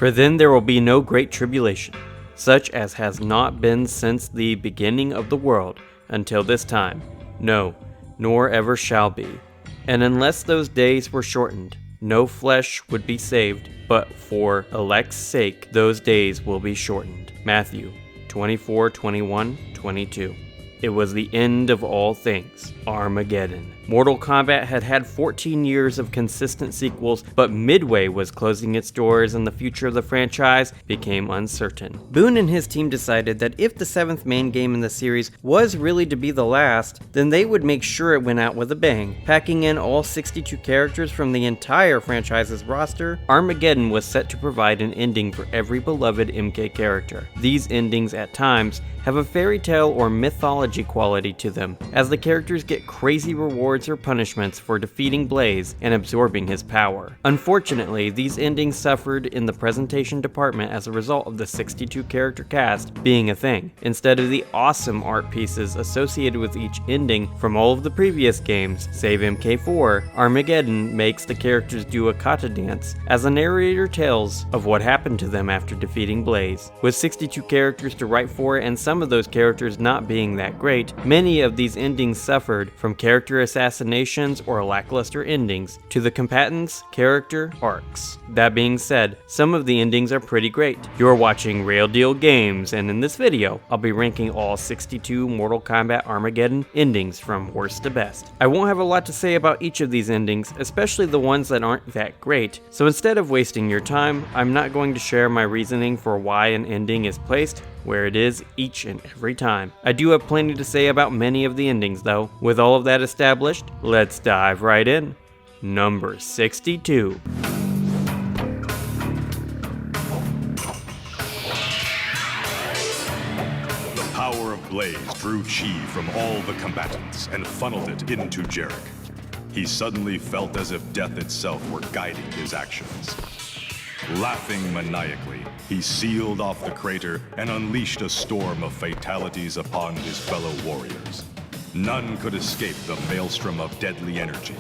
For then there will be no great tribulation, such as has not been since the beginning of the world until this time, no, nor ever shall be. And unless those days were shortened, no flesh would be saved, but for elect's sake those days will be shortened. Matthew 24:21-22. It was the end of all things, Armageddon. Mortal Kombat had had 14 years of consistent sequels, but Midway was closing its doors and the future of the franchise became uncertain. Boone and his team decided that if the 7th main game in the series was really to be the last, then they would make sure it went out with a bang. Packing in all 62 characters from the entire franchise's roster, Armageddon was set to provide an ending for every beloved MK character. These endings at times have a fairy tale or mythology quality to them, as the characters get crazy rewards or punishments for defeating Blaze and absorbing his power. Unfortunately, these endings suffered in the presentation department as a result of the 62 character cast being a thing. Instead of the awesome art pieces associated with each ending from all of the previous games, save MK4, Armageddon makes the characters do a kata dance as the narrator tells of what happened to them after defeating Blaze. With 62 characters to write for and some of those characters not being that great, many of these endings suffered from character assassinations or lackluster endings to the combatants' character arcs. That being said, some of the endings are pretty great. You're watching Rayl Deal Games, and in this video, I'll be ranking all 62 Mortal Kombat Armageddon endings from worst to best. I won't have a lot to say about each of these endings, especially the ones that aren't that great, so instead of wasting your time, I'm not going to share my reasoning for why an ending is placed where it is each and every time. I do have plenty to say about many of the endings though. With all of that established, let's dive right in. Number 62. The power of Blaze drew chi from all the combatants and funneled it into Jarek. He suddenly felt as if death itself were guiding his actions. Laughing maniacally, he sealed off the crater and unleashed a storm of fatalities upon his fellow warriors. None could escape the maelstrom of deadly energy.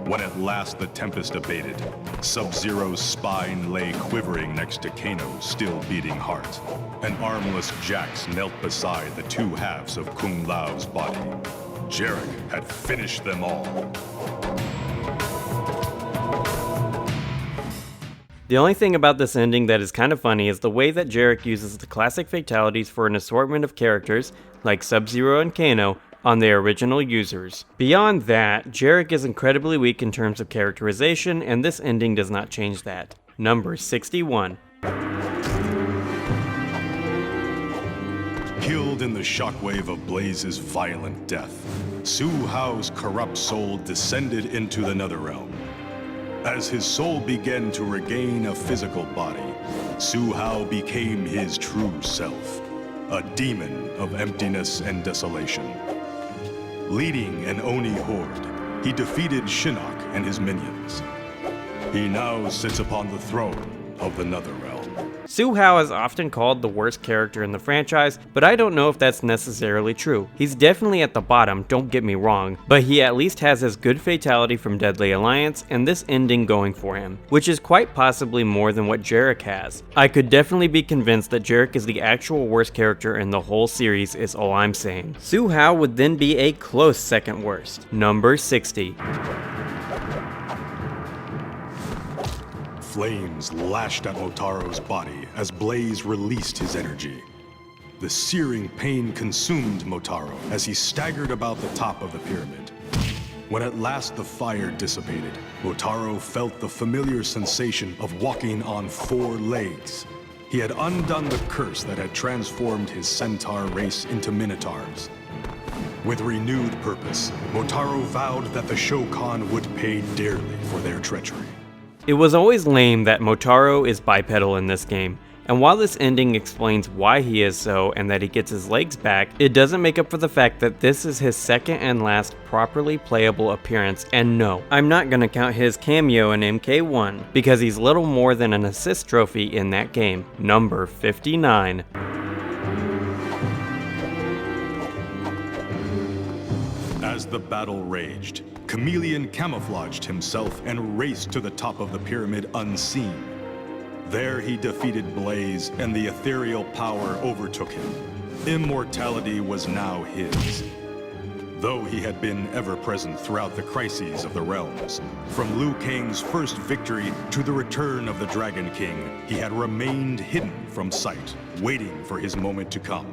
When at last the tempest abated, Sub-Zero's spine lay quivering next to Kano's still beating heart, and armless Jax knelt beside the two halves of Kung Lao's body. Jarek had finished them all. The only thing about this ending that is kind of funny is the way that Jarek uses the classic fatalities for an assortment of characters, like Sub-Zero and Kano, on their original users. Beyond that, Jarek is incredibly weak in terms of characterization, and this ending does not change that. Number 61. Killed in the shockwave of Blaze's violent death, Su Hao's corrupt soul descended into the Netherrealm. As his soul began to regain a physical body, Su Hao became his true self, a demon of emptiness and desolation. Leading an Oni horde, he defeated Shinnok and his minions. He now sits upon the throne of the Netherrealm. Su Hao is often called the worst character in the franchise, but I don't know if that's necessarily true. He's definitely at the bottom, don't get me wrong, but he at least has his good fatality from Deadly Alliance and this ending going for him, which is quite possibly more than what Jarek has. I could definitely be convinced that Jarek is the actual worst character in the whole series is all I'm saying. Su Hao would then be a close second worst. Number 60. Flames lashed at Motaro's body as Blaze released his energy. The searing pain consumed Motaro as he staggered about the top of the pyramid. When at last the fire dissipated, Motaro felt the familiar sensation of walking on 4 legs. He had undone the curse that had transformed his centaur race into minotaurs. With renewed purpose, Motaro vowed that the Shokan would pay dearly for their treachery. It was always lame that Motaro is bipedal in this game, and while this ending explains why he is so and that he gets his legs back, it doesn't make up for the fact that this is his second and last properly playable appearance, and no, I'm not gonna count his cameo in MK1, because he's little more than an assist trophy in that game. Number 59. As the battle raged, Chameleon camouflaged himself and raced to the top of the pyramid unseen. There he defeated Blaze, and the ethereal power overtook him. Immortality was now his. Though he had been ever-present throughout the crises of the realms, from Liu Kang's first victory to the return of the Dragon King, he had remained hidden from sight, waiting for his moment to come.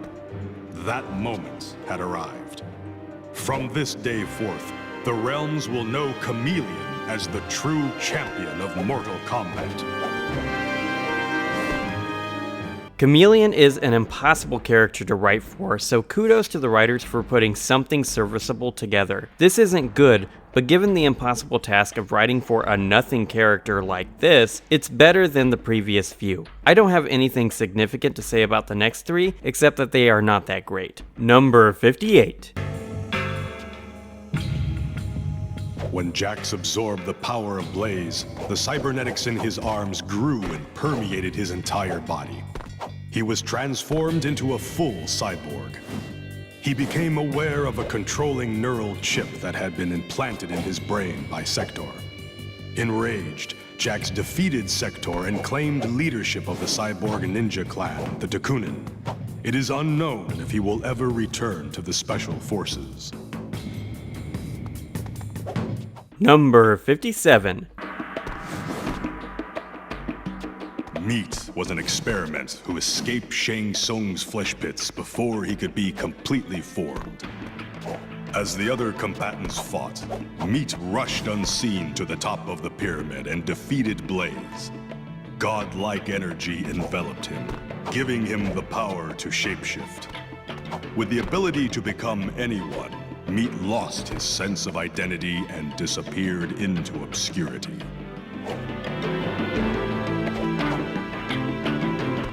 That moment had arrived. From this day forth, the realms will know Chameleon as the true champion of Mortal Kombat. Chameleon is an impossible character to write for, so kudos to the writers for putting something serviceable together. This isn't good, but given the impossible task of writing for a nothing character like this, it's better than the previous few. I don't have anything significant to say about the next three, except that they are not that great. Number 58. When Jax absorbed the power of Blaze, the cybernetics in his arms grew and permeated his entire body. He was transformed into a full cyborg. He became aware of a controlling neural chip that had been implanted in his brain by Sector. Enraged, Jax defeated Sector and claimed leadership of the cyborg ninja clan, the Dakunin. It is unknown if he will ever return to the Special Forces. Number 57. Meat was an experiment who escaped Shang Tsung's flesh pits before he could be completely formed. As the other combatants fought, Meat rushed unseen to the top of the pyramid and defeated Blaze. Godlike energy enveloped him, giving him the power to shapeshift. With the ability to become anyone, Meat lost his sense of identity and disappeared into obscurity.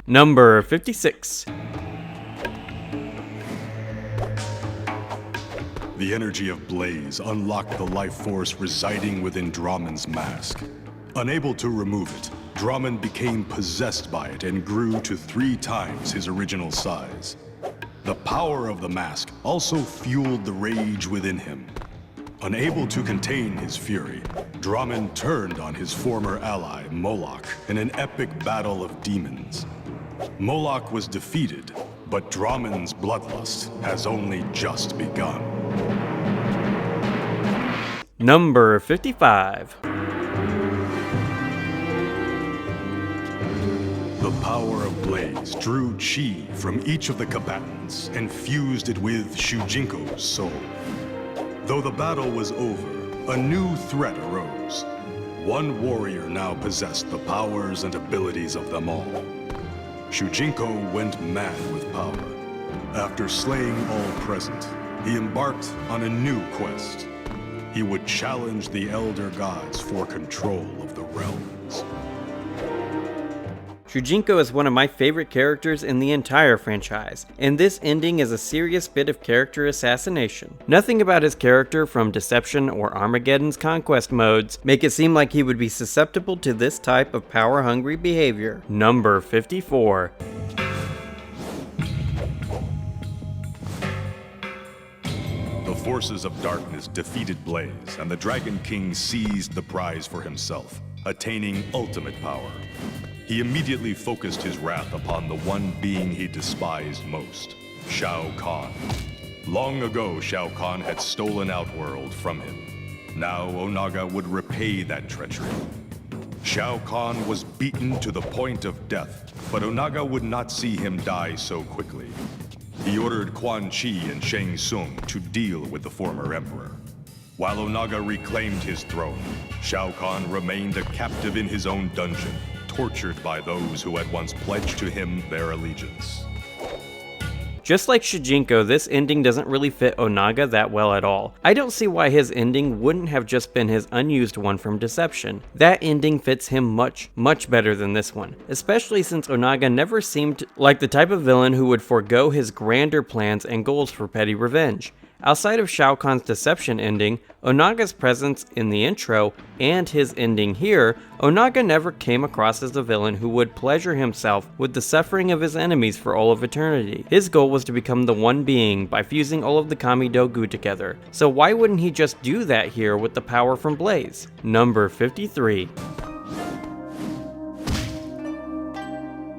Number 56. The energy of Blaze unlocked the life force residing within Draman's mask. Unable to remove it, Draman became possessed by it and grew to 3 times his original size. The power of the mask also fueled the rage within him. Unable to contain his fury, Draman turned on his former ally, Moloch, in an epic battle of demons. Moloch was defeated, but Draman's bloodlust has only just begun. Number 55. The power of Blaze drew chi from each of the combatants and fused it with Shujinko's soul. Though the battle was over, a new threat arose. One warrior now possessed the powers and abilities of them all. Shujinko went mad with power. After slaying all present, he embarked on a new quest. He would challenge the Elder Gods for control of the realms. Shujinko is one of my favorite characters in the entire franchise, and this ending is a serious bit of character assassination. Nothing about his character from Deception or Armageddon's conquest modes make it seem like he would be susceptible to this type of power-hungry behavior. Number 54. The forces of darkness defeated Blaze, and the Dragon King seized the prize for himself, attaining ultimate power. He immediately focused his wrath upon the one being he despised most, Shao Kahn. Long ago, Shao Kahn had stolen Outworld from him. Now Onaga would repay that treachery. Shao Kahn was beaten to the point of death, but Onaga would not see him die so quickly. He ordered Quan Chi and Shang Tsung to deal with the former emperor. While Onaga reclaimed his throne, Shao Kahn remained a captive in his own dungeon, tortured by those who had once pledged to him their allegiance. Just like Shujinko, this ending doesn't really fit Onaga that well at all. I don't see why his ending wouldn't have just been his unused one from Deception. That ending fits him much, much better than this one, especially since Onaga never seemed like the type of villain who would forego his grander plans and goals for petty revenge. Outside of Shao Kahn's Deception ending, Onaga's presence in the intro, and his ending here, Onaga never came across as a villain who would pleasure himself with the suffering of his enemies for all of eternity. His goal was to become the one being by fusing all of the Kami Dogu together, so why wouldn't he just do that here with the power from Blaze? Number 53.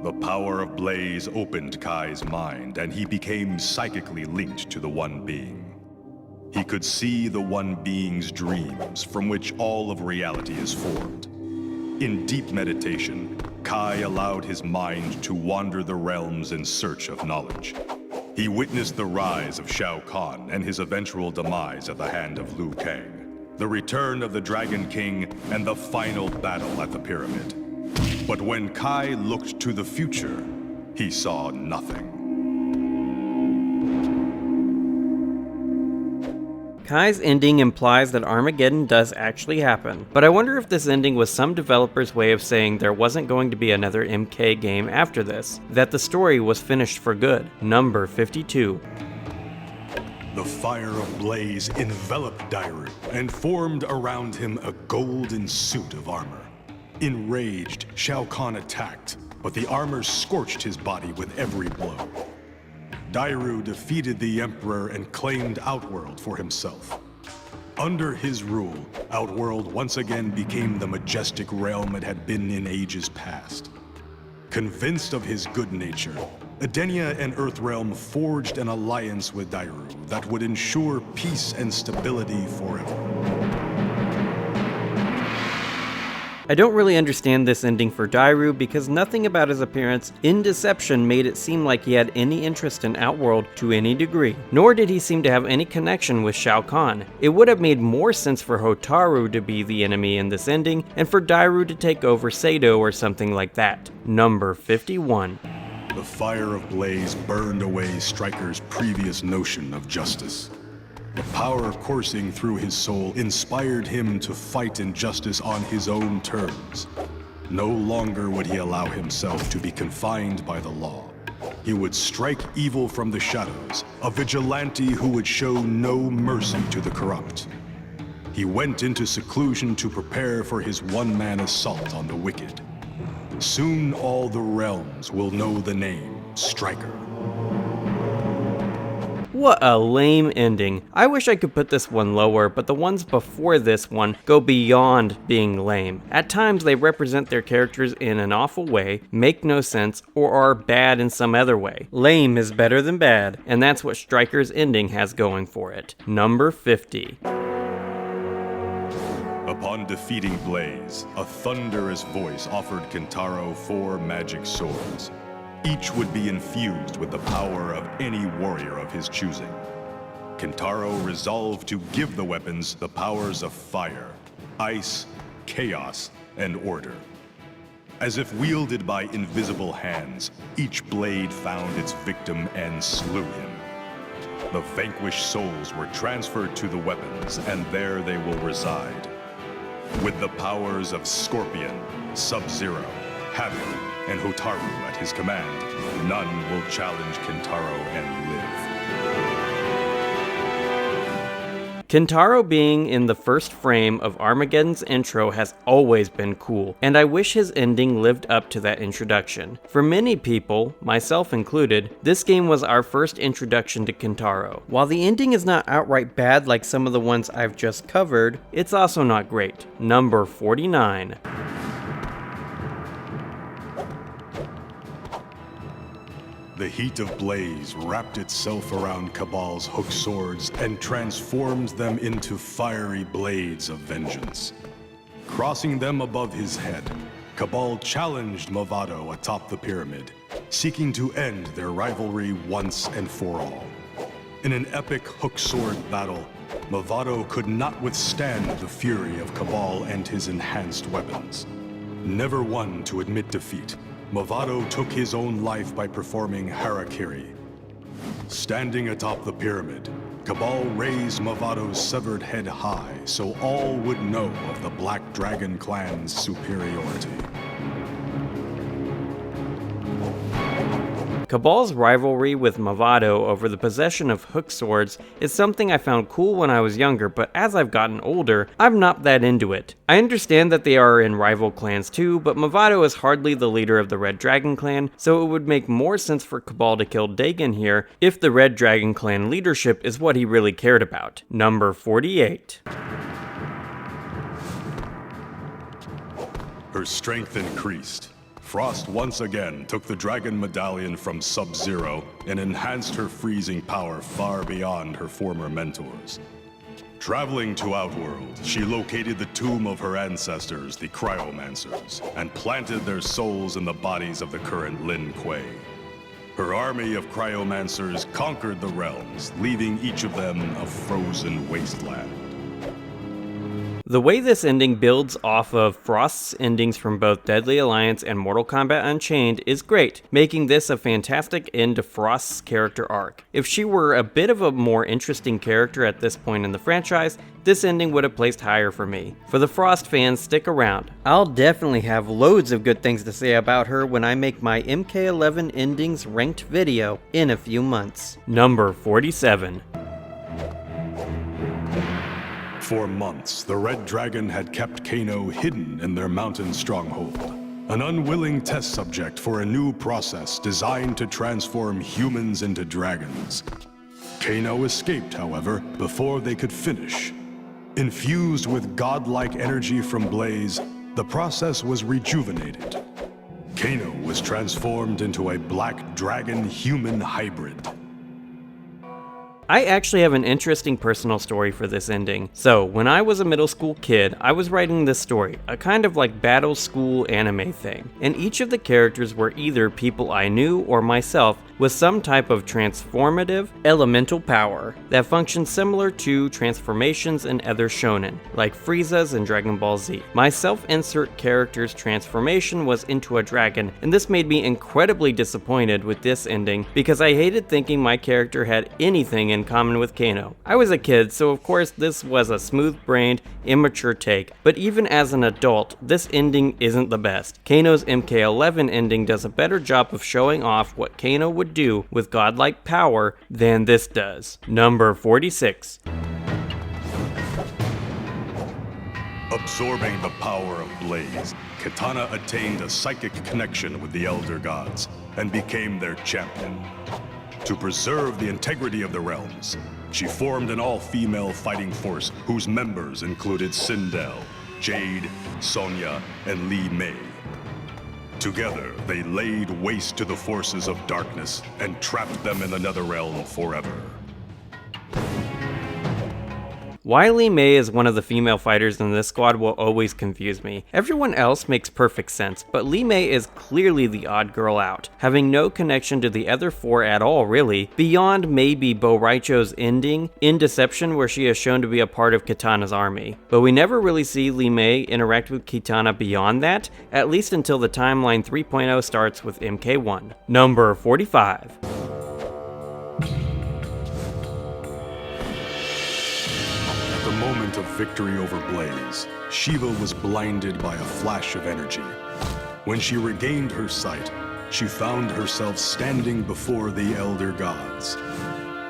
The power of Blaze opened Kai's mind, and he became psychically linked to the One Being. He could see the One Being's dreams, from which all of reality is formed. In deep meditation, Kai allowed his mind to wander the realms in search of knowledge. He witnessed the rise of Shao Kahn and his eventual demise at the hand of Liu Kang, the return of the Dragon King, and the final battle at the pyramid. But when Kai looked to the future, he saw nothing. Kai's ending implies that Armageddon does actually happen, but I wonder if this ending was some developer's way of saying there wasn't going to be another MK game after this, that the story was finished for good. Number 52. The fire of Blaze enveloped Dairu and formed around him a golden suit of armor. Enraged, Shao Kahn attacked, but the armor scorched his body with every blow. Dairu defeated the Emperor and claimed Outworld for himself. Under his rule, Outworld once again became the majestic realm it had been in ages past. Convinced of his good nature, Edenia and Earthrealm forged an alliance with Dairu that would ensure peace and stability forever. I don't really understand this ending for Dairu because nothing about his appearance in Deception made it seem like he had any interest in Outworld to any degree, nor did he seem to have any connection with Shao Kahn. It would have made more sense for Hotaru to be the enemy in this ending, and for Dairu to take over Sado or something like that. Number 51. The fire of Blaze burned away Striker's previous notion of justice. The power coursing through his soul inspired him to fight injustice on his own terms. No longer would he allow himself to be confined by the law. He would strike evil from the shadows, a vigilante who would show no mercy to the corrupt. He went into seclusion to prepare for his one-man assault on the wicked. Soon all the realms will know the name Striker. What a lame ending. I wish I could put this one lower, but the ones before this one go beyond being lame. At times they represent their characters in an awful way, make no sense, or are bad in some other way. Lame is better than bad, and that's what Striker's ending has going for it. Number 50. Upon defeating Blaze, a thunderous voice offered Kentaro 4 magic swords. Each would be infused with the power of any warrior of his choosing. Kentaro resolved to give the weapons the powers of fire, ice, chaos, and order. As if wielded by invisible hands, each blade found its victim and slew him. The vanquished souls were transferred to the weapons, and there they will reside. With the powers of Scorpion, Sub-Zero, Havoc, and Hotaru at his command, none will challenge Kentaro and live. Kentaro being in the first frame of Armageddon's intro has always been cool, and I wish his ending lived up to that introduction. For many people, myself included, this game was our first introduction to Kentaro. While the ending is not outright bad like some of the ones I've just covered, it's also not great. Number 49. The heat of Blaze wrapped itself around Cabal's hook swords and transformed them into fiery blades of vengeance. Crossing them above his head, Cabal challenged Movado atop the pyramid, seeking to end their rivalry once and for all. In an epic hook sword battle, Movado could not withstand the fury of Cabal and his enhanced weapons. Never one to admit defeat, Movado took his own life by performing harakiri. Standing atop the pyramid, Cabal raised Movado's severed head high so all would know of the Black Dragon clan's superiority. Cabal's rivalry with Movado over the possession of hook swords is something I found cool when I was younger, but as I've gotten older, I'm not that into it. I understand that they are in rival clans too, but Movado is hardly the leader of the Red Dragon clan, so it would make more sense for Cabal to kill Dagon here if the Red Dragon clan leadership is what he really cared about. Number 48. Her strength increased. Frost once again took the Dragon Medallion from Sub-Zero and enhanced her freezing power far beyond her former mentors. Traveling to Outworld, she located the tomb of her ancestors, the Cryomancers, and planted their souls in the bodies of the current Lin Kuei. Her army of Cryomancers conquered the realms, leaving each of them a frozen wasteland. The way this ending builds off of Frost's endings from both Deadly Alliance and Mortal Kombat Unchained is great, making this a fantastic end to Frost's character arc. If she were a bit of a more interesting character at this point in the franchise, this ending would have placed higher for me. For the Frost fans, stick around. I'll definitely have loads of good things to say about her when I make my MK11 endings ranked video in a few months. Number 47. For months, the Red Dragon had kept Kano hidden in their mountain stronghold, an unwilling test subject for a new process designed to transform humans into dragons. Kano escaped, however, before they could finish. Infused with godlike energy from Blaze, the process was rejuvenated. Kano was transformed into a black dragon-human hybrid. I actually have an interesting personal story for this ending. So, when I was a middle school kid, I was writing this story, a kind of like battle school anime thing, and each of the characters were either people I knew or myself with some type of transformative elemental power that functioned similar to transformations in other shonen, like Frieza's in Dragon Ball Z. My self-insert character's transformation was into a dragon, and this made me incredibly disappointed with this ending because I hated thinking my character had anything in common with Kano. I was a kid, so of course this was a smooth-brained, immature take, but even as an adult, this ending isn't the best. Kano's MK11 ending does a better job of showing off what Kano would do with godlike power than this does. Number 46. Absorbing the power of Blaze, Kitana attained a psychic connection with the Elder Gods and became their champion. To preserve the integrity of the realms, she formed an all-female fighting force whose members included Sindel, Jade, Sonya, and Li Mei. Together, they laid waste to the forces of darkness and trapped them in the Netherrealm forever. Why Li Mei is one of the female fighters in this squad will always confuse me. Everyone else makes perfect sense, but Li Mei is clearly the odd girl out, having no connection to the other four at all really, beyond maybe Bo Raicho's ending in Deception where she is shown to be a part of Kitana's army. But we never really see Li Mei interact with Kitana beyond that, at least until the timeline 3.0 starts with MK1. Number 45. Moment of victory over Blaze, Shiva was blinded by a flash of energy. When she regained her sight, she found herself standing before the Elder Gods.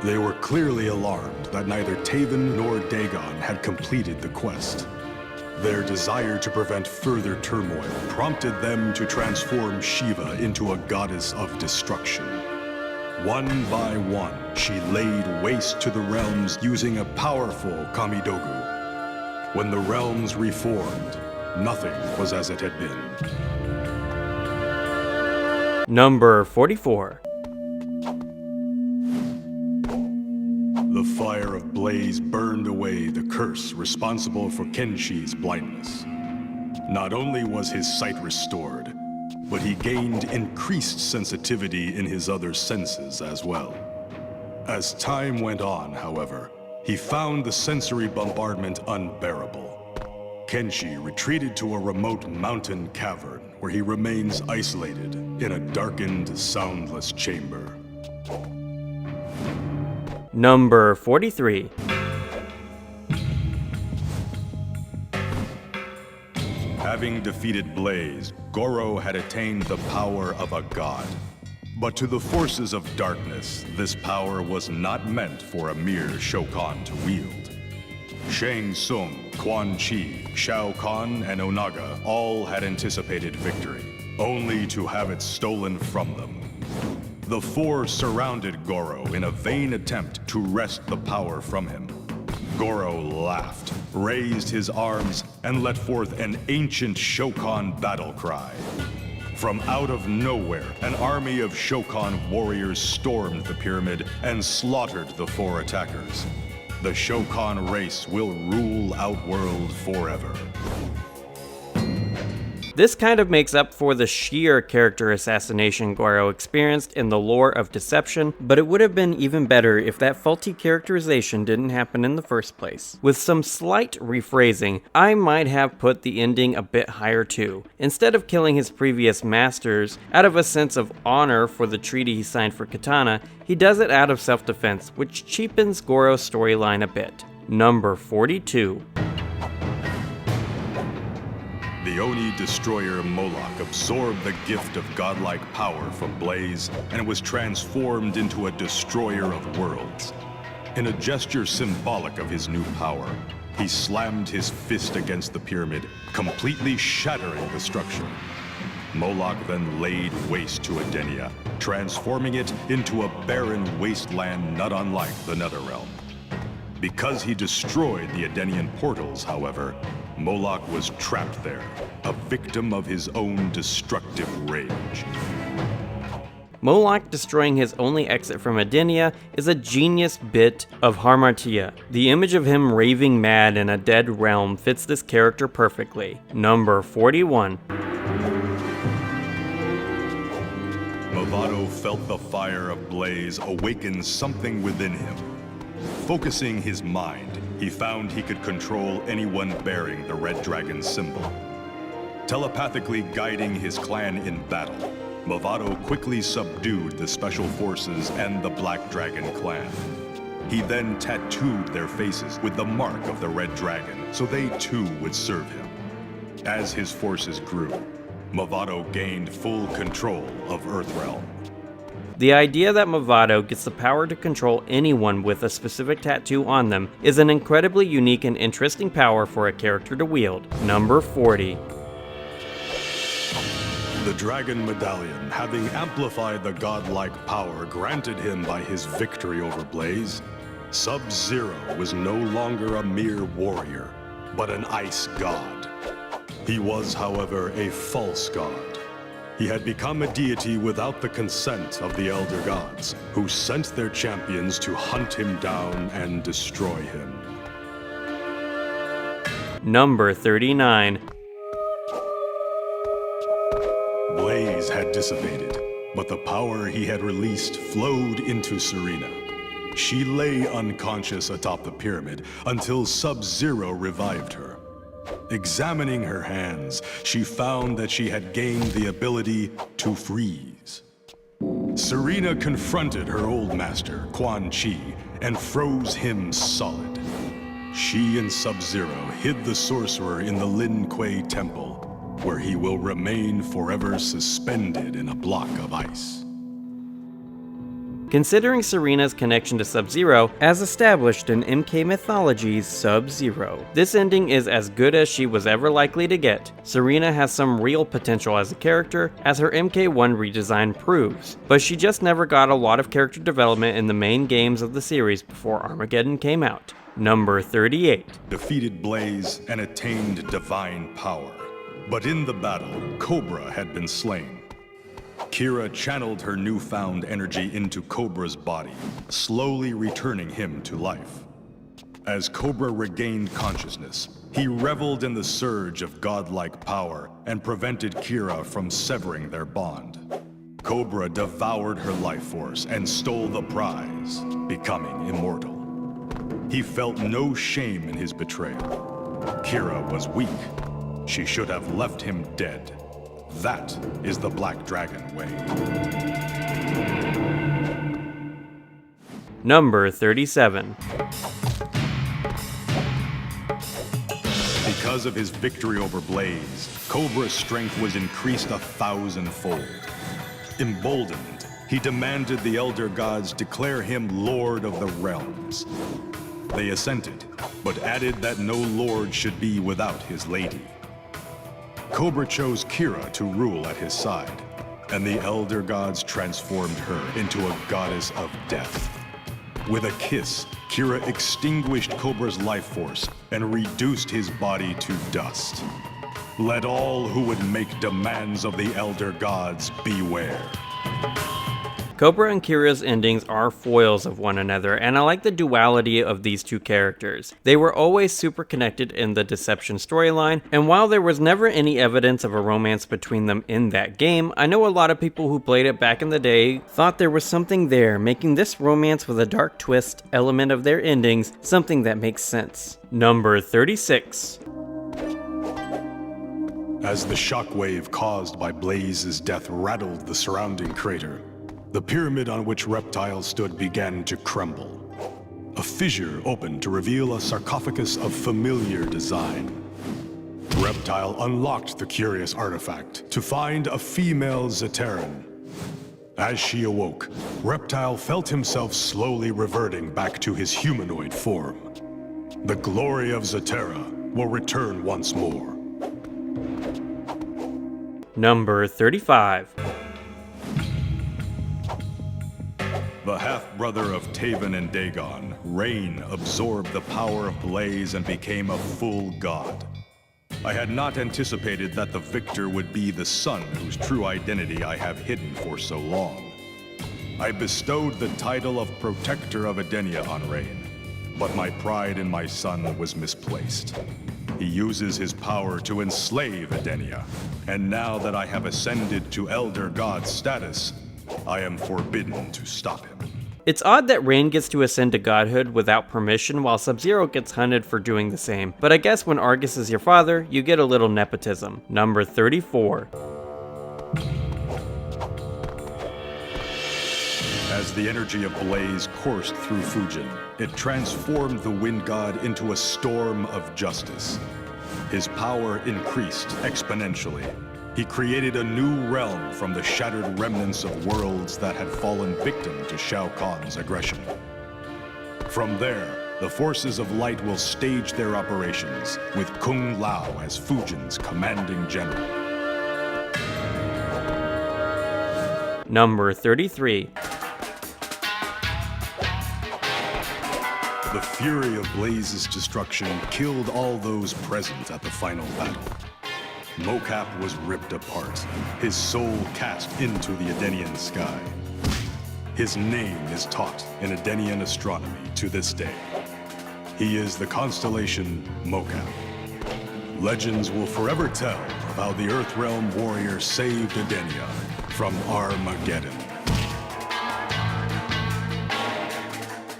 They were clearly alarmed that neither Taven nor Dagon had completed the quest. Their desire to prevent further turmoil prompted them to transform Shiva into a goddess of destruction. One by one, she laid waste to the realms using a powerful Kamidogu. When the realms reformed, nothing was as it had been. Number 44. The fire of Blaze burned away the curse responsible for Kenshi's blindness. Not only was his sight restored, but he gained increased sensitivity in his other senses as well. As time went on, however, he found the sensory bombardment unbearable. Kenshi retreated to a remote mountain cavern where he remains isolated in a darkened, soundless chamber. Number 43. Having defeated Blaze, Goro had attained the power of a god. But to the forces of darkness, this power was not meant for a mere Shokan to wield. Shang Tsung, Quan Chi, Shao Kahn, and Onaga all had anticipated victory, only to have it stolen from them. The four surrounded Goro in a vain attempt to wrest the power from him. Goro laughed, raised his arms, and let forth an ancient Shokan battle cry. From out of nowhere, an army of Shokan warriors stormed the pyramid and slaughtered the 4 attackers. The Shokan race will rule Outworld forever. This kind of makes up for the sheer character assassination Goro experienced in the lore of Deception, but it would have been even better if that faulty characterization didn't happen in the first place. With some slight rephrasing, I might have put the ending a bit higher too. Instead of killing his previous masters, out of a sense of honor for the treaty he signed for Katana, he does it out of self-defense, which cheapens Goro's storyline a bit. Number 42. The Oni destroyer Moloch absorbed the gift of godlike power from Blaze and was transformed into a destroyer of worlds. In a gesture symbolic of his new power, he slammed his fist against the pyramid, completely shattering the structure. Moloch then laid waste to Edenia, transforming it into a barren wasteland not unlike the Netherrealm. Because he destroyed the Edenian portals, however, Moloch was trapped there, a victim of his own destructive rage. Moloch destroying his only exit from Edenia is a genius bit of hamartia. The image of him raving mad in a dead realm fits this character perfectly. Number 41. Movado felt the fire of Blaze awaken something within him. Focusing his mind, he found he could control anyone bearing the Red Dragon symbol. Telepathically guiding his clan in battle, Movado quickly subdued the Special Forces and the Black Dragon clan. He then tattooed their faces with the mark of the Red Dragon, so they too would serve him. As his forces grew, Movado gained full control of Earthrealm. The idea that Movado gets the power to control anyone with a specific tattoo on them is an incredibly unique and interesting power for a character to wield. Number 40. The Dragon Medallion, having amplified the godlike power granted him by his victory over Blaze, Sub-Zero was no longer a mere warrior, but an ice god. He was, however, a false god. He had become a deity without the consent of the Elder Gods, who sent their champions to hunt him down and destroy him. Number 39. Blaze had dissipated, but the power he had released flowed into Serena. She lay unconscious atop the pyramid until Sub-Zero revived her. Examining her hands, she found that she had gained the ability to freeze. Serena confronted her old master, Quan Chi, and froze him solid. She and Sub-Zero hid the sorcerer in the Lin Kuei Temple, where he will remain forever suspended in a block of ice. Considering Serena's connection to Sub-Zero, as established in MK mythology's Sub-Zero, this ending is as good as she was ever likely to get. Serena has some real potential as a character, as her MK1 redesign proves, but she just never got a lot of character development in the main games of the series before Armageddon came out. Number 38. Defeated Blaze and attained divine power. But in the battle, Cobra had been slain. Kira channeled her newfound energy into Cobra's body, slowly returning him to life. As Cobra regained consciousness, he reveled in the surge of godlike power and prevented Kira from severing their bond. Cobra devoured her life force and stole the prize, becoming immortal. He felt no shame in his betrayal. Kira was weak. She should have left him dead. That is the Black Dragon way. Number 37. Because of his victory over Blaze, Cobra's strength was increased 1,000-fold. Emboldened, he demanded the Elder Gods declare him Lord of the Realms. They assented, but added that no lord should be without his lady. Cobra chose Kira to rule at his side, and the Elder Gods transformed her into a goddess of death. With a kiss, Kira extinguished Cobra's life force and reduced his body to dust. Let all who would make demands of the Elder Gods beware. Cobra and Kira's endings are foils of one another, and I like the duality of these two characters. They were always super connected in the Deception storyline, and while there was never any evidence of a romance between them in that game, I know a lot of people who played it back in the day thought there was something there, making this romance with a dark twist element of their endings something that makes sense. Number 36. As the shockwave caused by Blaze's death rattled the surrounding crater, the pyramid on which Reptile stood began to crumble. A fissure opened to reveal a sarcophagus of familiar design. Reptile unlocked the curious artifact to find a female Zaterran. As she awoke, Reptile felt himself slowly reverting back to his humanoid form. The glory of Zaterra will return once more. Number 35. The half-brother of Taven and Dagon, Rain absorbed the power of Blaze and became a full god. I had not anticipated that the victor would be the son whose true identity I have hidden for so long. I bestowed the title of Protector of Edenia on Rain, but my pride in my son was misplaced. He uses his power to enslave Edenia, and now that I have ascended to Elder God status, I am forbidden to stop him. It's odd that Rain gets to ascend to godhood without permission while Sub-Zero gets hunted for doing the same, but I guess when Argus is your father, you get a little nepotism. Number 34. As the energy of Blaze coursed through Fujin, it transformed the Wind God into a storm of justice. His power increased exponentially. He created a new realm from the shattered remnants of worlds that had fallen victim to Shao Kahn's aggression. From there, the forces of light will stage their operations, with Kung Lao as Fujin's commanding general. Number 33. The fury of Blaze's destruction killed all those present at the final battle. Mocap was ripped apart, his soul cast into the Edenian sky. His name is taught in Edenian astronomy to this day. He is the constellation Mocap. Legends will forever tell of how the Earthrealm warrior saved Edenia from Armageddon.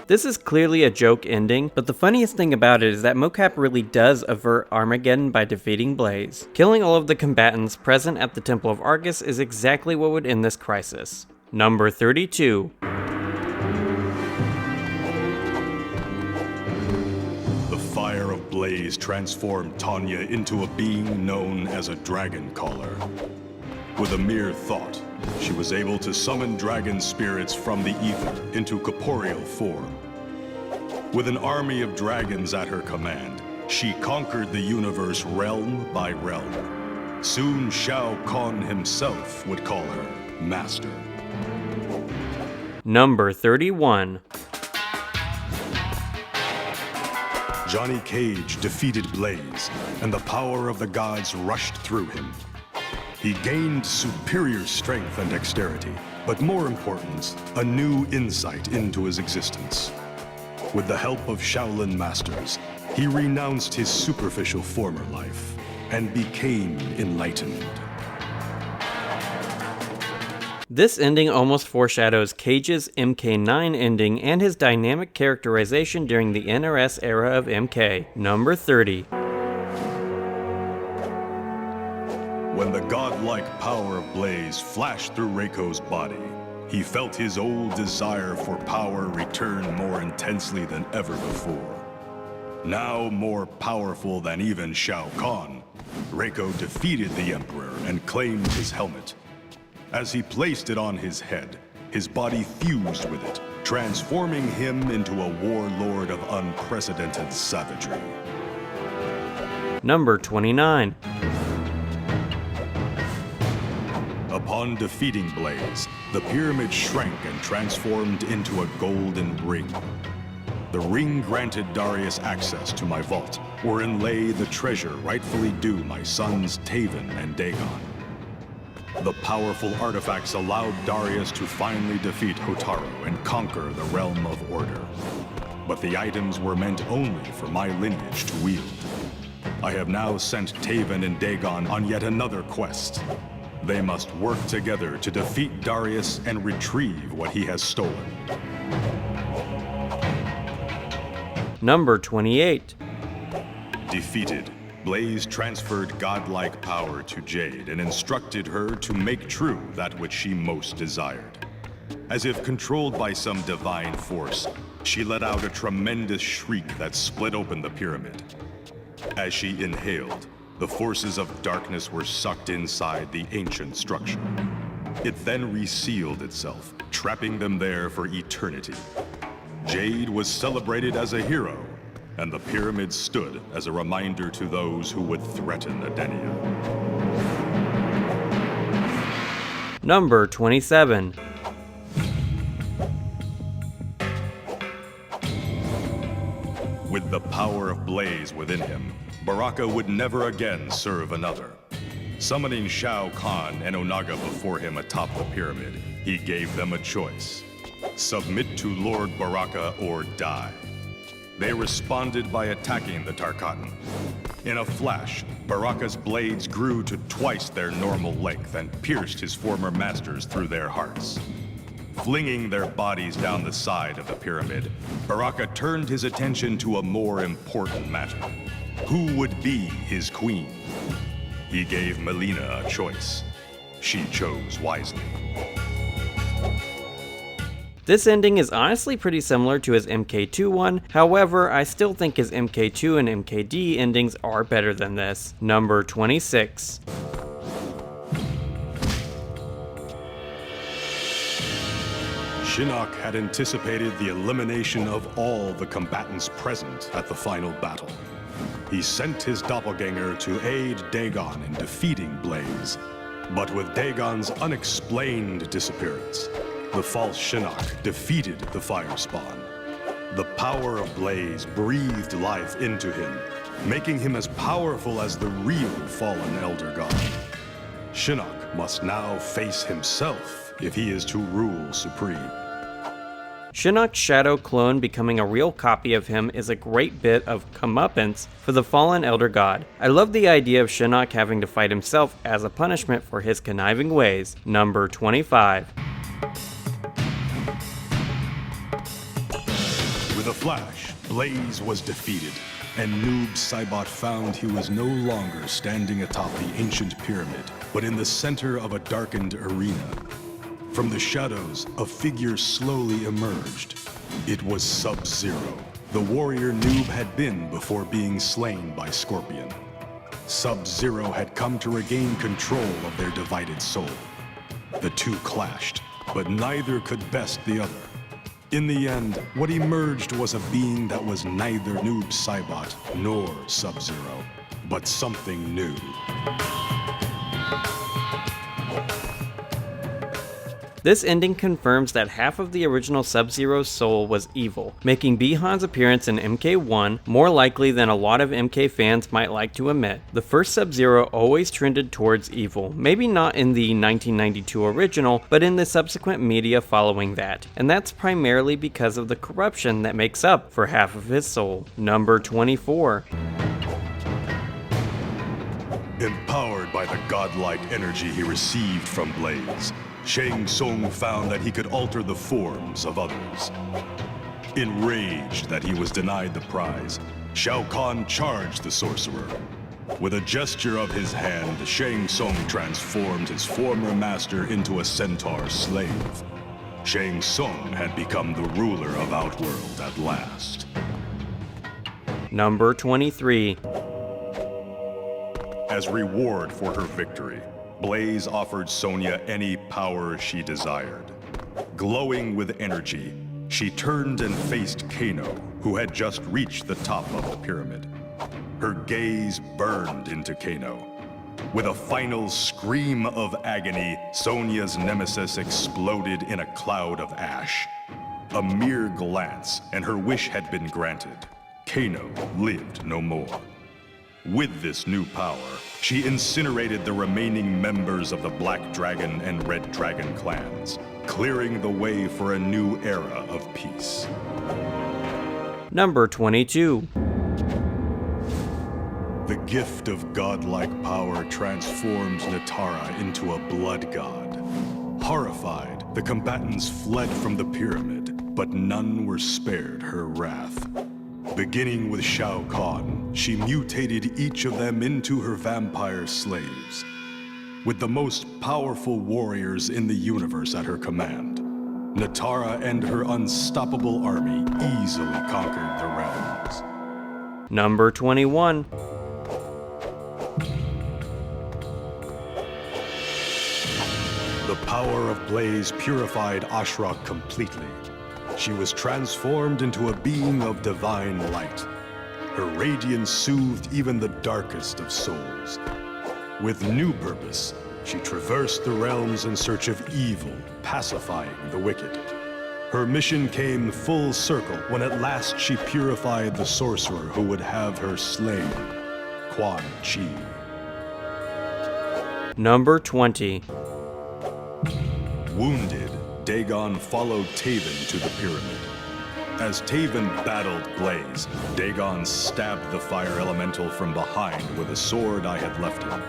This is clearly a joke ending, but the funniest thing about it is that Mocap really does avert Armageddon by defeating Blaze. Killing all of the combatants present at the Temple of Argus is exactly what would end this crisis. Number 32. The fire of Blaze transformed Tanya into a being known as a Dragon Caller. With a mere thought, she was able to summon dragon spirits from the ether into corporeal form. With an army of dragons at her command, she conquered the universe realm by realm. Soon Shao Kahn himself would call her Master. Number 31. Johnny Cage defeated Blaze, and the power of the gods rushed through him. He gained superior strength and dexterity, but more important, a new insight into his existence. With the help of Shaolin masters, he renounced his superficial former life and became enlightened. This ending almost foreshadows Cage's MK9 ending and his dynamic characterization during the NRS era of MK. Number 30. When the godlike power of Blaze flashed through Reiko's body, he felt his old desire for power return more intensely than ever before. Now more powerful than even Shao Kahn, Reiko defeated the Emperor and claimed his helmet. As he placed it on his head, his body fused with it, transforming him into a warlord of unprecedented savagery. Number 29. Upon defeating Blaze, the pyramid shrank and transformed into a golden ring. The ring granted Darius access to my vault, wherein lay the treasure rightfully due my sons Taven and Dagon. The powerful artifacts allowed Darius to finally defeat Hotaru and conquer the Realm of Order. But the items were meant only for my lineage to wield. I have now sent Taven and Dagon on yet another quest. They must work together to defeat Darius and retrieve what he has stolen. Number 28. Defeated, Blaze transferred godlike power to Jade and instructed her to make true that which she most desired. As if controlled by some divine force, she let out a tremendous shriek that split open the pyramid. As she inhaled, the forces of darkness were sucked inside the ancient structure. It then resealed itself, trapping them there for eternity. Jade was celebrated as a hero, and the pyramid stood as a reminder to those who would threaten Edenia. Number 27. With the power of Blaze within him, Baraka would never again serve another. Summoning Shao Kahn and Onaga before him atop the pyramid, he gave them a choice. Submit to Lord Baraka or die. They responded by attacking the Tarkatan. In a flash, Baraka's blades grew to twice their normal length and pierced his former masters through their hearts. Flinging their bodies down the side of the pyramid, Baraka turned his attention to a more important matter. Who would be his queen? He gave Melina a choice. She chose wisely. This ending is honestly pretty similar to his MK2 one, however, I still think his MK2 and MKD endings are better than this. Number 26. Shinnok had anticipated the elimination of all the combatants present at the final battle. He sent his doppelganger to aid Dagon in defeating Blaze. But with Dagon's unexplained disappearance, the false Shinnok defeated the Fire Spawn. The power of Blaze breathed life into him, making him as powerful as the real fallen Elder God. Shinnok must now face himself if he is to rule supreme. Shinnok's shadow clone becoming a real copy of him is a great bit of comeuppance for the fallen Elder God. I love the idea of Shinnok having to fight himself as a punishment for his conniving ways. Number 25. With a flash, Blaze was defeated, and Noob Saibot found he was no longer standing atop the ancient pyramid, but in the center of a darkened arena. From the shadows, a figure slowly emerged. It was Sub-Zero, the warrior Noob had been before being slain by Scorpion. Sub-Zero had come to regain control of their divided soul. The two clashed, but neither could best the other. In the end, what emerged was a being that was neither Noob Saibot nor Sub-Zero, but something new. This ending confirms that half of the original Sub-Zero's soul was evil, making Bihan's appearance in MK1 more likely than a lot of MK fans might like to admit. The first Sub-Zero always trended towards evil, maybe not in the 1992 original, but in the subsequent media following that, and that's primarily because of the corruption that makes up for half of his soul. Number 24. Empowered by the godlike energy he received from Blaze, Shang Tsung found that he could alter the forms of others. Enraged that he was denied the prize, Shao Kahn charged the sorcerer. With a gesture of his hand, Shang Tsung transformed his former master into a centaur slave. Shang Tsung had become the ruler of Outworld at last. Number 23. As reward for her victory, Blaze offered Sonya any power she desired. Glowing with energy, she turned and faced Kano, who had just reached the top of the pyramid. Her gaze burned into Kano. With a final scream of agony, Sonya's nemesis exploded in a cloud of ash. A mere glance, and her wish had been granted. Kano lived no more. With this new power, she incinerated the remaining members of the Black Dragon and Red Dragon clans, clearing the way for a new era of peace. Number 22. The gift of godlike power transformed Natara into a blood god. Horrified, the combatants fled from the pyramid, but none were spared her wrath. Beginning with Shao Kahn, she mutated each of them into her vampire slaves. With the most powerful warriors in the universe at her command, Natara and her unstoppable army easily conquered the realms. Number 21. The power of Blaze purified Ashra completely. She was transformed into a being of divine light. Her radiance soothed even the darkest of souls. With new purpose, she traversed the realms in search of evil, pacifying the wicked. Her mission came full circle when at last she purified the sorcerer who would have her slain, Quan Chi. Number 20. Wounded, Dagon followed Taven to the pyramid. As Taven battled Blaze, Dagon stabbed the fire elemental from behind with a sword I had left him.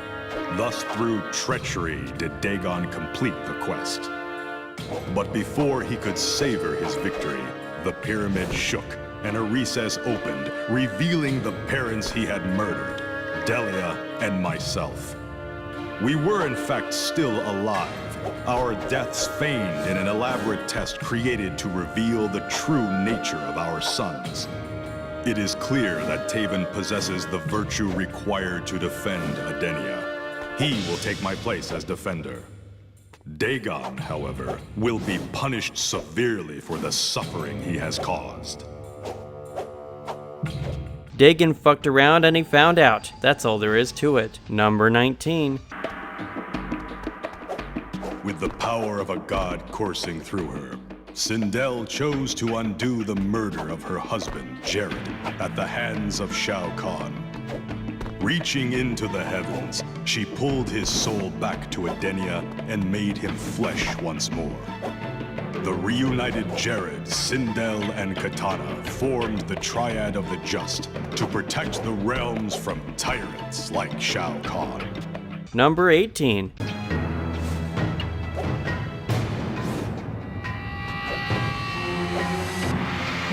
Thus through treachery did Dagon complete the quest. But before he could savor his victory, the pyramid shook and a recess opened, revealing the parents he had murdered, Delia and myself. We were in fact still alive, our deaths feigned in an elaborate test created to reveal the true nature of our sons. It is clear that Taven possesses the virtue required to defend Adenia. He will take my place as defender. Dagon, however, will be punished severely for the suffering he has caused. Dagon fucked around and he found out. That's all there is to it. Number 19. With the power of a god coursing through her, Sindel chose to undo the murder of her husband, Jared, at the hands of Shao Kahn. Reaching into the heavens, she pulled his soul back to Adenia and made him flesh once more. The reunited Jared, Sindel, and Katana formed the Triad of the Just to protect the realms from tyrants like Shao Kahn. Number 18.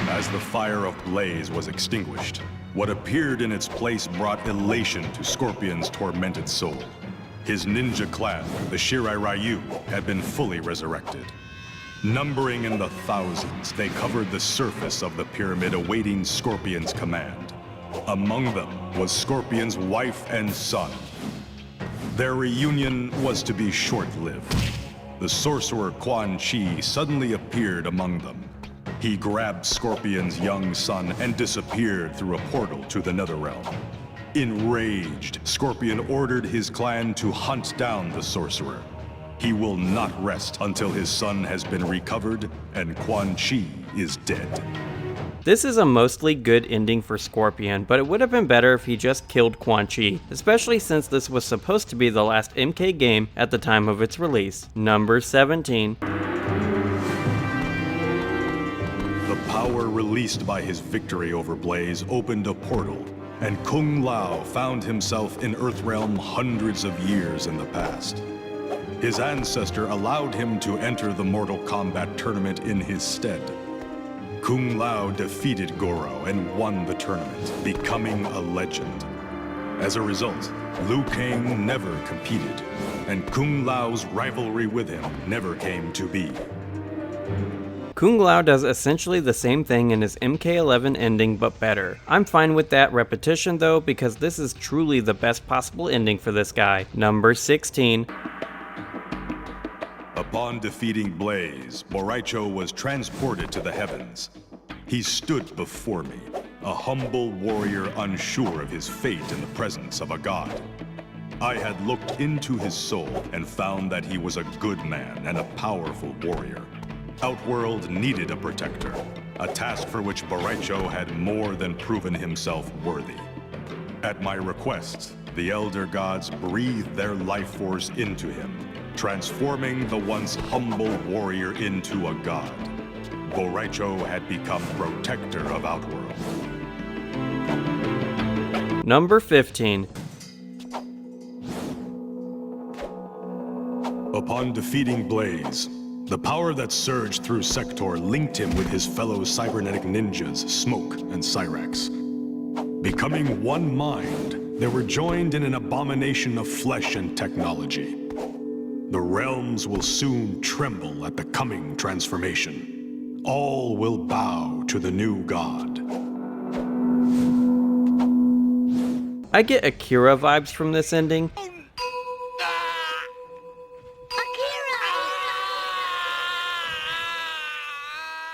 As the fire of Blaze was extinguished, what appeared in its place brought elation to Scorpion's tormented soul. His ninja clan, the Shirai Ryu, had been fully resurrected. Numbering in the thousands, they covered the surface of the pyramid awaiting Scorpion's command. Among them was Scorpion's wife and son. Their reunion was to be short-lived. The sorcerer Quan Chi suddenly appeared among them. He grabbed Scorpion's young son and disappeared through a portal to the Netherrealm. Enraged, Scorpion ordered his clan to hunt down the sorcerer. He will not rest until his son has been recovered and Quan Chi is dead. This is a mostly good ending for Scorpion, but it would have been better if he just killed Quan Chi, especially since this was supposed to be the last MK game at the time of its release. Number 17. The power released by his victory over Blaze opened a portal, and Kung Lao found himself in Earthrealm hundreds of years in the past. His ancestor allowed him to enter the Mortal Kombat tournament in his stead. Kung Lao defeated Goro and won the tournament, becoming a legend. As a result, Liu Kang never competed, and Kung Lao's rivalry with him never came to be. Kung Lao does essentially the same thing in his MK11 ending, but better. I'm fine with that repetition though, because this is truly the best possible ending for this guy. Number 16. Upon defeating Blaze, Boraicho was transported to the heavens. He stood before me, a humble warrior unsure of his fate in the presence of a god. I had looked into his soul and found that he was a good man and a powerful warrior. Outworld needed a protector, a task for which Boraicho had more than proven himself worthy. At my request, the Elder Gods breathed their life force into him, transforming the once humble warrior into a god. Boraicho had become protector of Outworld. Number 15. Upon defeating Blaze, the power that surged through Sector linked him with his fellow cybernetic ninjas, Smoke and Cyrax. Becoming one mind, they were joined in an abomination of flesh and technology. The realms will soon tremble at the coming transformation. All will bow to the new god. I get Akira vibes from this ending.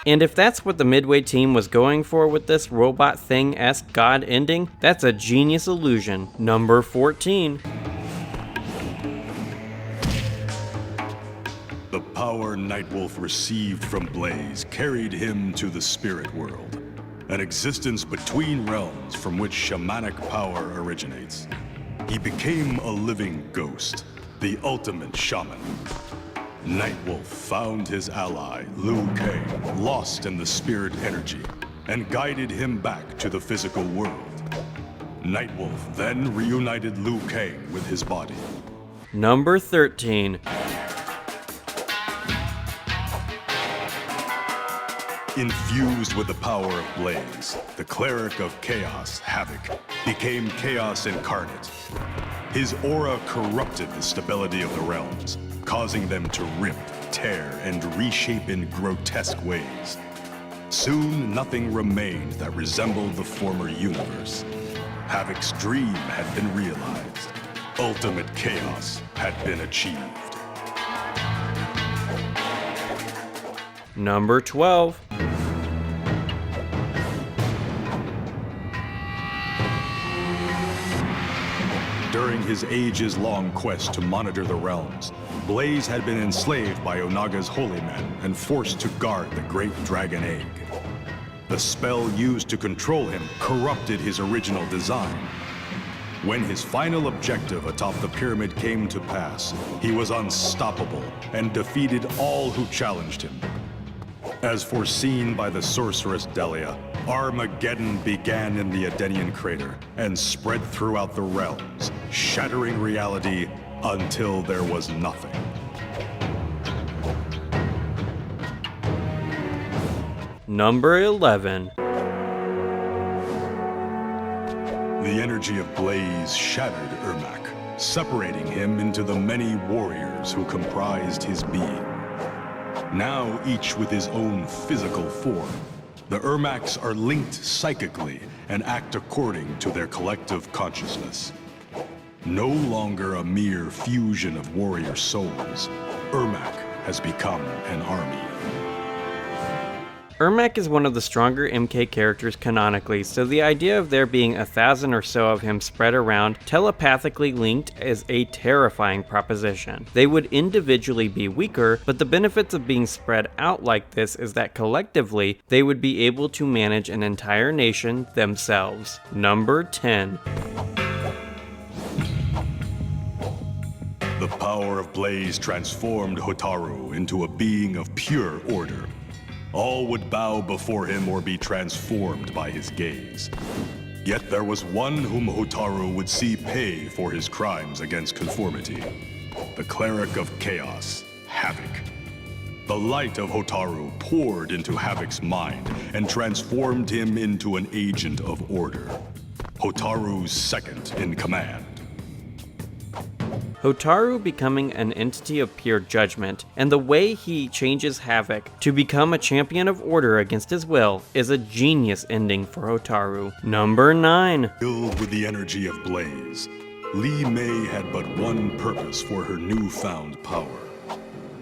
And if that's what the Midway team was going for with this robot thing-esque god ending, that's a genius illusion. Number 14. The power Nightwolf received from Blaze carried him to the spirit world, an existence between realms from which shamanic power originates. He became a living ghost, the ultimate shaman. Nightwolf found his ally, Liu Kang, lost in the spirit energy, and guided him back to the physical world. Nightwolf then reunited Liu Kang with his body. Number 13. Infused with the power of Blaze, the cleric of chaos, Havoc, became chaos incarnate. His aura corrupted the stability of the realms, causing them to rip, tear, and reshape in grotesque ways. Soon, nothing remained that resembled the former universe. Havoc's dream had been realized. Ultimate chaos had been achieved. Number 12. During his ages-long quest to monitor the realms, Blaze had been enslaved by Onaga's holy men and forced to guard the great dragon egg. The spell used to control him corrupted his original design. When his final objective atop the pyramid came to pass, he was unstoppable and defeated all who challenged him. As foreseen by the sorceress Delia, Armageddon began in the Edenian crater and spread throughout the realms, shattering reality until there was nothing. Number 11. The energy of Blaze shattered Ermac, separating him into the many warriors who comprised his being. Now each with his own physical form, the Ermacs are linked psychically and act according to their collective consciousness. No longer a mere fusion of warrior souls, Ermac has become an army. Ermac is one of the stronger MK characters canonically, so the idea of there being 1,000 or so of him spread around, telepathically linked, is a terrifying proposition. They would individually be weaker, but the benefits of being spread out like this is that collectively, they would be able to manage an entire nation themselves. Number 10. The power of Blaze transformed Hotaru into a being of pure order. All would bow before him or be transformed by his gaze. Yet there was one whom Hotaru would see pay for his crimes against conformity. The cleric of chaos, Havoc. The light of Hotaru poured into Havoc's mind and transformed him into an agent of order. Hotaru's second in command. Hotaru becoming an entity of pure judgment, and the way he changes Havoc to become a champion of order against his will is a genius ending for Hotaru. Number 9. Filled with the energy of Blaze, Li Mei had but one purpose for her newfound power.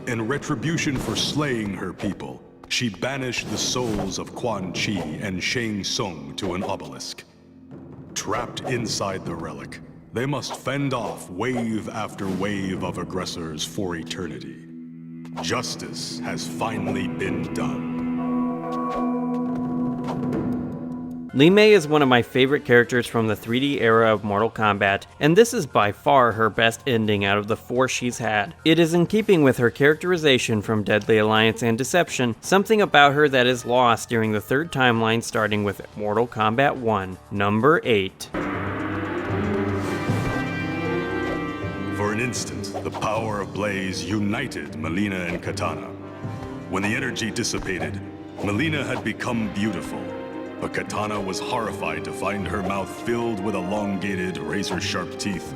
In retribution for slaying her people, she banished the souls of Quan Chi and Shang Tsung to an obelisk. Trapped inside the relic, they must fend off wave after wave of aggressors for eternity. Justice has finally been done. Li Mei is one of my favorite characters from the 3D era of Mortal Kombat, and this is by far her best ending out of the 4 she's had. It is in keeping with her characterization from Deadly Alliance and Deception, something about her that is lost during the 3rd timeline starting with Mortal Kombat 1, number 8. For an instant, the power of Blaze united Mileena and Katana. When the energy dissipated, Mileena had become beautiful. But Katana was horrified to find her mouth filled with elongated, razor-sharp teeth.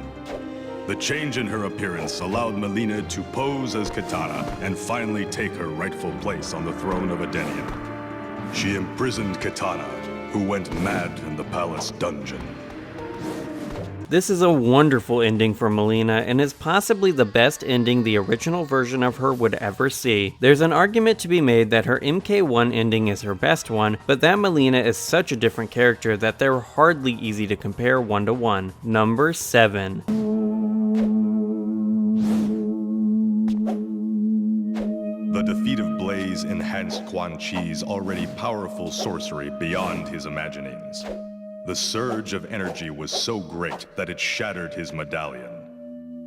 The change in her appearance allowed Mileena to pose as Katana and finally take her rightful place on the throne of Edenia. She imprisoned Katana, who went mad in the palace dungeon. This is a wonderful ending for Mileena and is possibly the best ending the original version of her would ever see. There's an argument to be made that her MK1 ending is her best one, but that Mileena is such a different character that they're hardly easy to compare one to one. Number 7. The defeat of Blaze enhanced Quan Chi's already powerful sorcery beyond his imaginings. The surge of energy was so great that it shattered his medallion.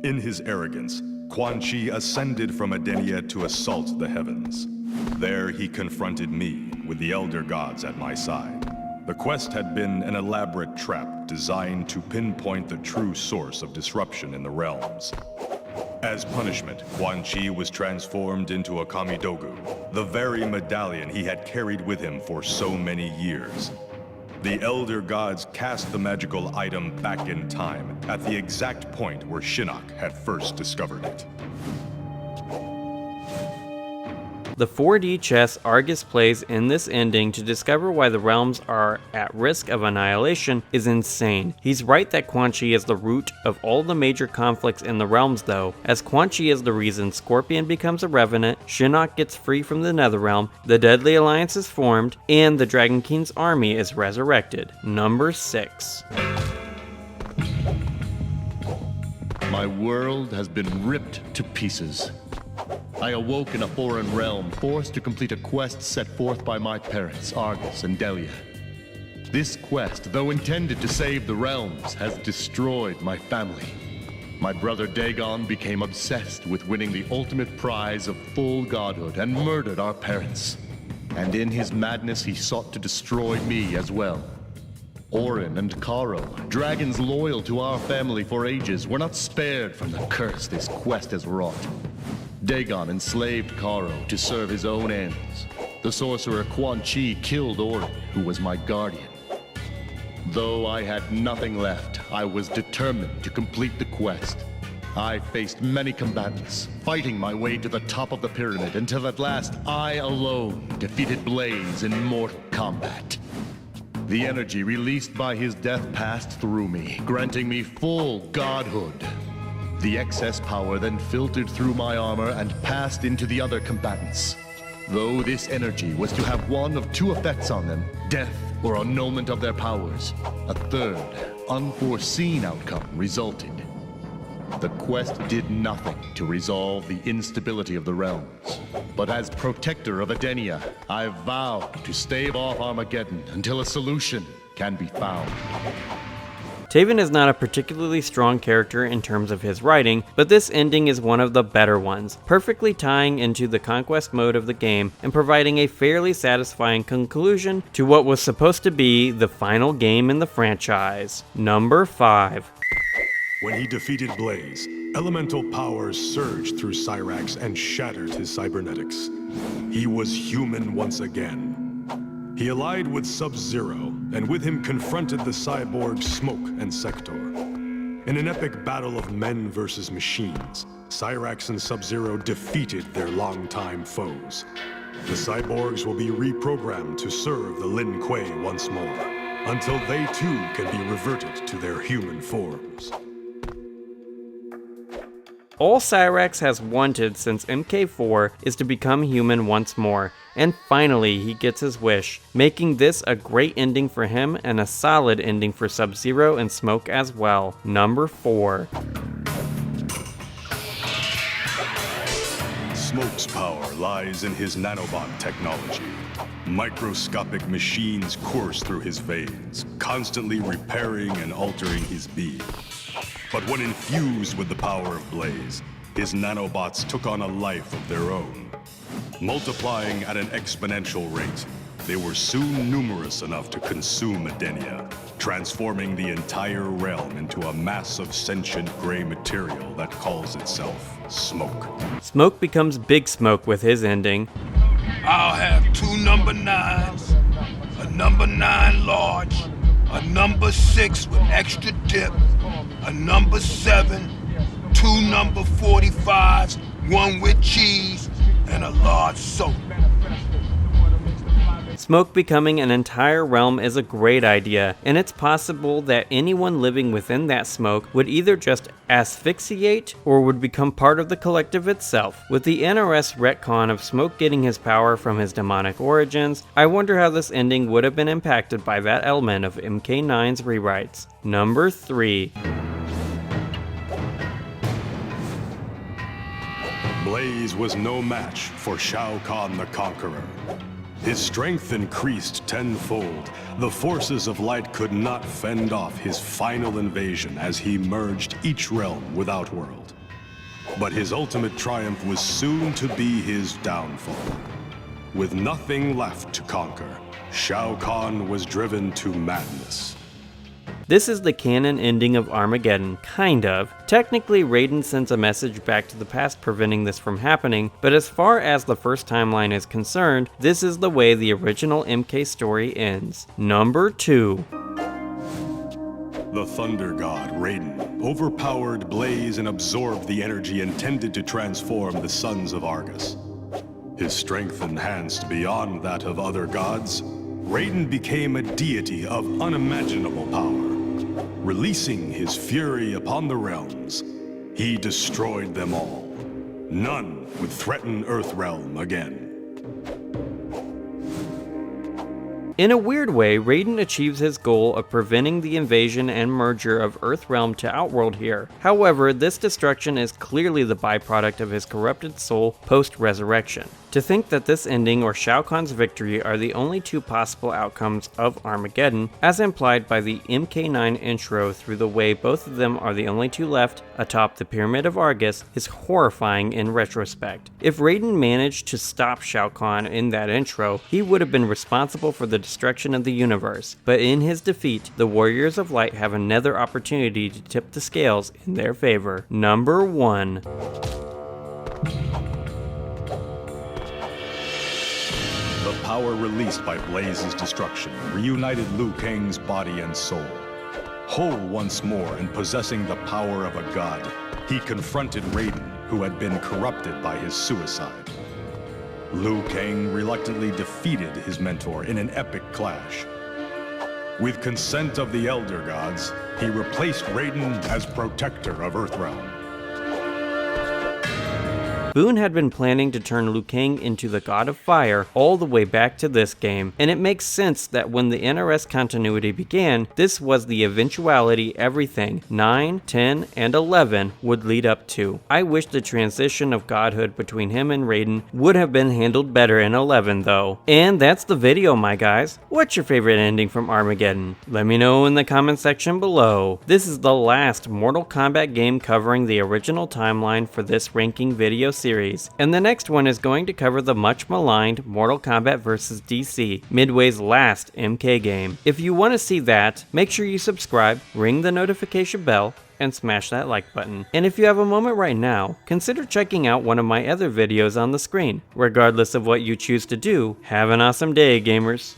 In his arrogance, Quan Chi ascended from Edenia to assault the heavens. There he confronted me, with the Elder Gods at my side. The quest had been an elaborate trap designed to pinpoint the true source of disruption in the realms. As punishment, Quan Chi was transformed into a Kamidogu, the very medallion he had carried with him for so many years. The Elder Gods cast the magical item back in time, at the exact point where Shinnok had first discovered it. The 4D chess Argus plays in this ending to discover why the realms are at risk of annihilation is insane. He's right that Quan Chi is the root of all the major conflicts in the realms though, as Quan Chi is the reason Scorpion becomes a Revenant, Shinnok gets free from the Netherrealm, the Deadly Alliance is formed, and the Dragon King's army is resurrected. Number 6. My world has been ripped to pieces. I awoke in a foreign realm, forced to complete a quest set forth by my parents, Argus and Delia. This quest, though intended to save the realms, has destroyed my family. My brother Dagon became obsessed with winning the ultimate prize of full godhood and murdered our parents. And in his madness, he sought to destroy me as well. Orin and Karo, dragons loyal to our family for ages, were not spared from the curse this quest has wrought. Dagon enslaved Karo to serve his own ends. The sorcerer Quan Chi killed Orin, who was my guardian. Though I had nothing left, I was determined to complete the quest. I faced many combatants, fighting my way to the top of the pyramid until at last I alone defeated Blaze in mortal combat. The energy released by his death passed through me, granting me full godhood. The excess power then filtered through my armor and passed into the other combatants. Though this energy was to have one of two effects on them, death or annulment of their powers, a third, unforeseen outcome resulted. The quest did nothing to resolve the instability of the realms. But as protector of Edenia, I vowed to stave off Armageddon until a solution can be found. Taven is not a particularly strong character in terms of his writing, but this ending is one of the better ones, perfectly tying into the conquest mode of the game and providing a fairly satisfying conclusion to what was supposed to be the final game in the franchise. Number 5. When he defeated Blaze, elemental powers surged through Cyrax and shattered his cybernetics. He was human once again. He allied with Sub-Zero, and with him confronted the cyborgs Smoke and Sector. In an epic battle of men versus machines, Cyrax and Sub-Zero defeated their longtime foes. The cyborgs will be reprogrammed to serve the Lin Kuei once more, until they too can be reverted to their human forms. All Cyrax has wanted since MK4 is to become human once more, and finally he gets his wish, making this a great ending for him and a solid ending for Sub-Zero and Smoke as well. Number 4. Smoke's power lies in his nanobot technology. Microscopic machines course through his veins, constantly repairing and altering his being. But when infused with the power of Blaze, his nanobots took on a life of their own. Multiplying at an exponential rate, they were soon numerous enough to consume Edenia, transforming the entire realm into a mass of sentient gray material that calls itself Smoke. Smoke becomes Big Smoke with his ending. I'll have 2 number 9s, a number 9 large, a number 6 with extra dip, a number 7, 2 number 45s, 1 with cheese, and a large soda. Smoke becoming an entire realm is a great idea, and it's possible that anyone living within that smoke would either just asphyxiate or would become part of the collective itself. With the NRS retcon of Smoke getting his power from his demonic origins, I wonder how this ending would have been impacted by that element of MK9's rewrites. Number 3. Blaze was no match for Shao Kahn the Conqueror. His strength increased tenfold. The forces of light could not fend off his final invasion as he merged each realm with Outworld. But his ultimate triumph was soon to be his downfall. With nothing left to conquer, Shao Kahn was driven to madness. This is the canon ending of Armageddon, kind of. Technically, Raiden sends a message back to the past preventing this from happening, but as far as the first timeline is concerned, this is the way the original MK story ends. Number 2. The Thunder God, Raiden, overpowered Blaze and absorbed the energy intended to transform the sons of Argus. His strength enhanced beyond that of other gods, Raiden became a deity of unimaginable power. Releasing his fury upon the realms, he destroyed them all. None would threaten Earthrealm again. In a weird way, Raiden achieves his goal of preventing the invasion and merger of Earthrealm to Outworld here. However, this destruction is clearly the byproduct of his corrupted soul post-resurrection. To think that this ending or Shao Kahn's victory are the only 2 possible outcomes of Armageddon, as implied by the MK9 intro through the way both of them are the only 2 left atop the Pyramid of Argus, is horrifying in retrospect. If Raiden managed to stop Shao Kahn in that intro, he would have been responsible for the destruction of the universe, but in his defeat, the Warriors of Light have another opportunity to tip the scales in their favor. Number 1. The power released by Blaze's destruction reunited Liu Kang's body and soul. Whole once more and possessing the power of a god, he confronted Raiden, who had been corrupted by his suicide. Liu Kang reluctantly defeated his mentor in an epic clash. With consent of the Elder Gods, he replaced Raiden as protector of Earthrealm. Boon had been planning to turn Liu Kang into the God of Fire all the way back to this game, and it makes sense that when the NRS continuity began, this was the eventuality everything 9, 10, and 11 would lead up to. I wish the transition of godhood between him and Raiden would have been handled better in 11 though. And that's the video, my guys. What's your favorite ending from Armageddon? Let me know in the comment section below. This is the last Mortal Kombat game covering the original timeline for this ranking video series, and the next one is going to cover the much maligned Mortal Kombat vs. DC, Midway's last MK game. If you want to see that, make sure you subscribe, ring the notification bell, and smash that like button. And if you have a moment right now, consider checking out one of my other videos on the screen. Regardless of what you choose to do, have an awesome day, gamers.